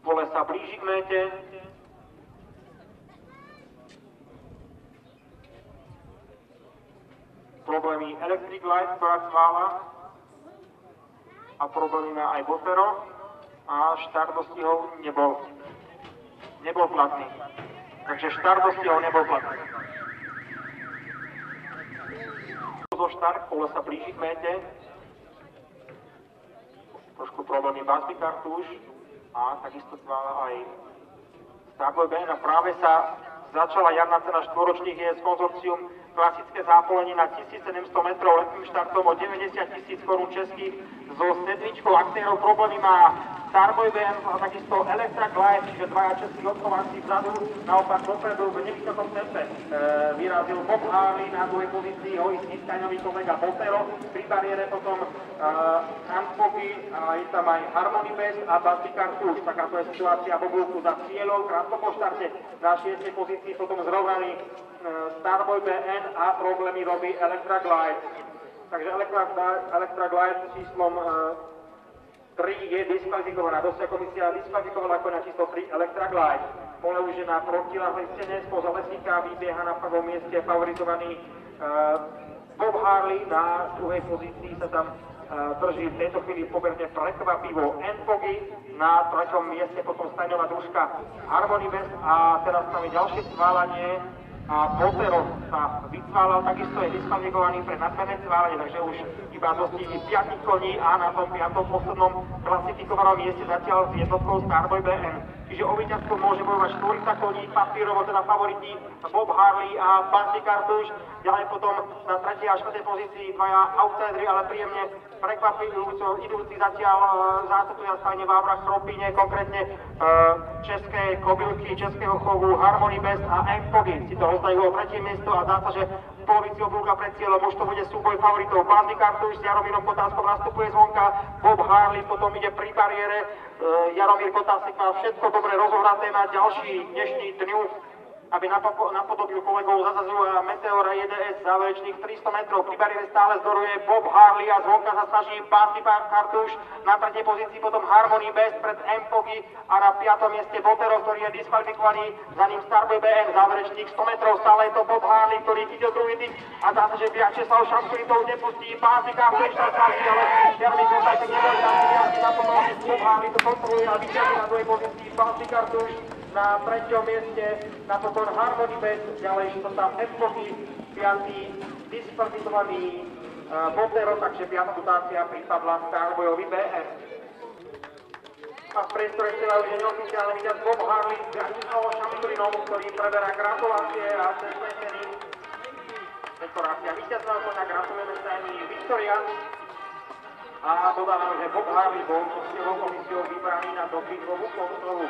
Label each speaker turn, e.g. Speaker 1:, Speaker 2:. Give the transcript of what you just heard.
Speaker 1: Pole sa blíži k méte. Problémy Electric Light, ktorá cvála. A problémy má aj Botero. A štart dostihov nebol platný. Takže štart dostihov nebol platný. Zo štart, pole sa blíži k méte. Trošku problémy Basby Kartuš a takisto cvála aj Starboy BN a práve sa začala jarná cena štvoročných je z konzorcium klasické zápolenie na 1700 metrov letným štartom o 90 000 korún českých so sedmičkou aktérov. Problémy má Starboy BN a takisto Electra Glide, čiže dvaja českí odchovanci vzadu, naopak dopredu v nevysokom tempe vyrazil Bob Harley, na druhej pozícii ho istý stajňový kolega Botero, pri bariére potom Hanspogy, a je tam aj Harmony Best a Basby Kartuš. Takáto je situácia v obľúku za cieľov, krátko po štarte na 6. pozícii potom zrovnaný Starboy BN a problémy robí Electra Glide. Takže Electra Glide s číslom 3 je diskvalifikovaná. Dosť komisia diskvalifikovala ako na číslo 3 Electra Glide. Pole už je na protiľahlej stene, spoza lesníka vybieha na prvom mieste favorizovaný Bob Harley, na druhej pozícii sa tam drží v tejto chvíli pomerne prekvapivo Enfogy, na treťom mieste potom stajňová družka Harmony Best a teraz tam je ďalšie cválanie a Botero sa vycválal, takisto je diskvalifikovaný pre nadmerné cválenie, takže už iba dostihli 5 koní a na tom 5. poslednom klasifikovanom mieste zatiaľ s jednotkou Starboy BN. Čiže o víťazstvo môže bojovať 4 koní, papírovo teda favoriti Bob Harley a Basby Kartuš. Ďalej potom na 3. a 4. pozícii dvaja outsidery, ale príjemne prekvapujúco idúci zatiaľ zástupcovia stajne Vávra Chropíne, konkrétne české kobylky, českého chovu Harmony Best a Enfogy si to rozdajú o 3. miesto a zdá sa, že v polovici oblúka pred cieľom už to bude súboj favoritov. Basby Kartuš s Jaromírom Kotáskom nastupuje zvonka, Bob Harley potom ide pri bariére. Jaromír Kotásek má všetko dobre rozohraté na ďalší dnešný dňu, aby napodobil kolegov Zazazu a Meteora EDS záverečných 300 metrov. Pri bariére stále zdoruje Bob Harley a zvonka sa snaží Basby Kartuš. Na 3. pozícii potom Harmony Best pred Enfogy a na 5. mieste Botero, ktorý je diskvalifikovaný, za ním Starboy BN záverečných 100 metrov. Stále je to Bob Harley, ktorý ide druhý tým a zdá sa, že viac sa už šankulitov nepustí. Basby Kartuš sa snaží, ale Jaromír Kotásek neboli tam vyjazdiť na potom. Bob Harley to kontroluje a vyťazí na druhej pozícii Basby Kartuš. Na 3. mieste napokon Harmony Best, ďalej sú tam Enfogy, 5. diskvalifikovaný Botero, takže 5. dotácia pripadla Starboyovi BN. A v priestore chcela už je neoficiálne víťaz Bob Harley s Janicou Šamturinou, ktorý preberá gratulácie a cestné ceny. Dekorácia víťazná, koňa gratulujeme stajni Victoria. A dodávam, že Bob Harley bol s komisiou vybraný na dopingovú kontrolu.